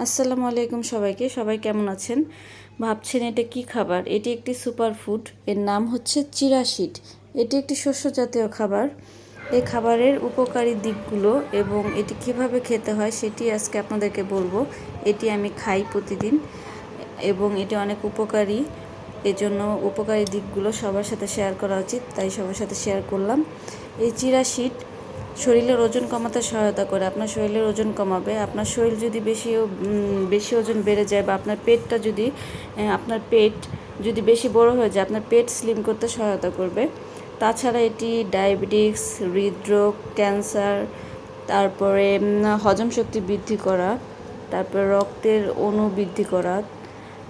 আসসালামু আলাইকুম সবাইকে। সবাই কেমন আছেন? ভাবছেন এটা কি খাবার? এটি একটি সুপার ফুড। এর নাম হচ্ছে চিরা সিড। এটি একটি শস্য জাতীয় খাবার। এই খাবারের উপকারী দিকগুলো এবং এটি কিভাবে খেতে হয় সেটি আজকে আপনাদেরকে বলবো। এটি আমি খাই প্রতিদিন এবং এটি অনেক উপকারী। এজন্য উপকারী দিকগুলো সবার সাথে শেয়ার করা উচিত, তাই সবার সাথে শেয়ার করলাম। এই চিরা সিড শরীরের ওজন কমাতে সহায়তা করে। আপনার শরীরের ওজন কমাবে। আপনার শরীর যদি বেশি ওজন বেড়ে যায় বা আপনার পেট যদি বেশি বড় হয়ে যায়, আপনার পেট স্লিম করতে সহায়তা করবে। তাছাড়া এটি ডায়াবেটিস, হৃদরোগ, ক্যান্সার, তারপরে হজম শক্তি বৃদ্ধি করা, তারপর রক্তের অণু বৃদ্ধি করা,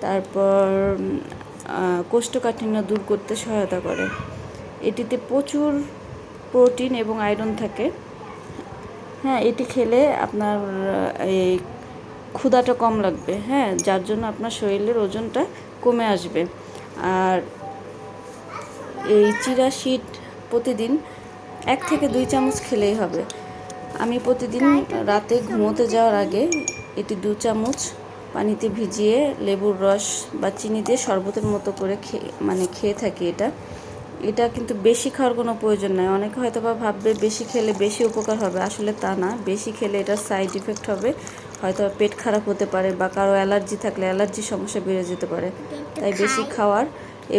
তারপর কোষ্ঠকাঠিন্য দূর করতে সহায়তা করে। এটিতে প্রচুর প্রোটিন এবং আয়রন থাকে। হ্যাঁ, এটি খেলে আপনার এই ক্ষুধাটা কম লাগবে, হ্যাঁ, যার জন্য আপনার শরীরের ওজনটা কমে আসবে। আর এই চিরা সিড প্রতিদিন 1 থেকে 2 চামচ খেলেই হবে। আমি প্রতিদিন রাতে ঘুমোতে যাওয়ার আগে এটি 2 চামচ পানিতে ভিজিয়ে লেবুর রস বা চিনি দিয়ে শরবতের মতো করে খেয়ে থাকি। এটা কিন্তু বেশি খাওয়ার কোনো প্রয়োজন নাই। অনেকে হয়তো বা ভাববে বেশি খেলে বেশি উপকার হবে, আসলে তা না। বেশি খেলে এটার সাইড ইফেক্ট হবে, হয়তো পেট খারাপ হতে পারে বা কারো অ্যালার্জি থাকলে অ্যালার্জির সমস্যা বেড়ে যেতে পারে। তাই বেশি খাওয়ার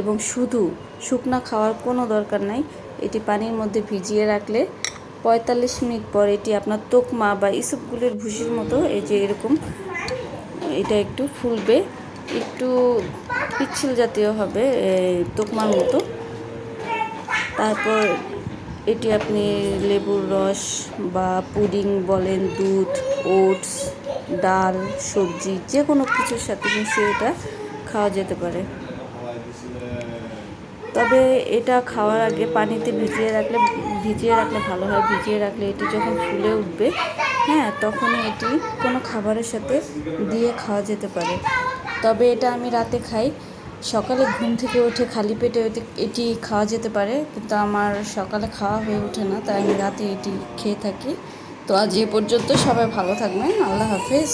এবং শুধু শুকনা খাওয়ার কোনো দরকার নাই। এটি পানির মধ্যে ভিজিয়ে রাখলে 45 মিনিট পর এটি আপনার তোকমা বা ইসবগুলের ভুসির মতো এই যে এরকম এটা একটু ফুলবে, একটু পিচ্ছিল জাতীয় হবে, তোকমার মতো। তারপর এটি আপনি লেবুর রস বা পুডিং বলেন, দুধ, ওটস, ডাল, সবজি যে কোনো কিছুর সাথে মিশিয়ে এটা খাওয়া যেতে পারে। তবে এটা খাওয়ার আগে পানিতে ভিজিয়ে রাখলে ভালো হয়। ভিজিয়ে রাখলে এটি যখন ফুলে উঠবে, হ্যাঁ, তখনই এটি কোনো খাবারের সাথে দিয়ে খাওয়া যেতে পারে। তবে এটা আমি রাতে খাই। সকালে ঘুম থেকে উঠে খালি পেটে এটি খাওয়া যেতে পারে, কিন্তু আমার সকালে খাওয়া হয়ে ওঠে না, তাই আমি রাতে এটি খেয়ে থাকি। তো আজ এ পর্যন্ত। সবাই ভালো থাকবেন। আল্লাহ হাফেজ।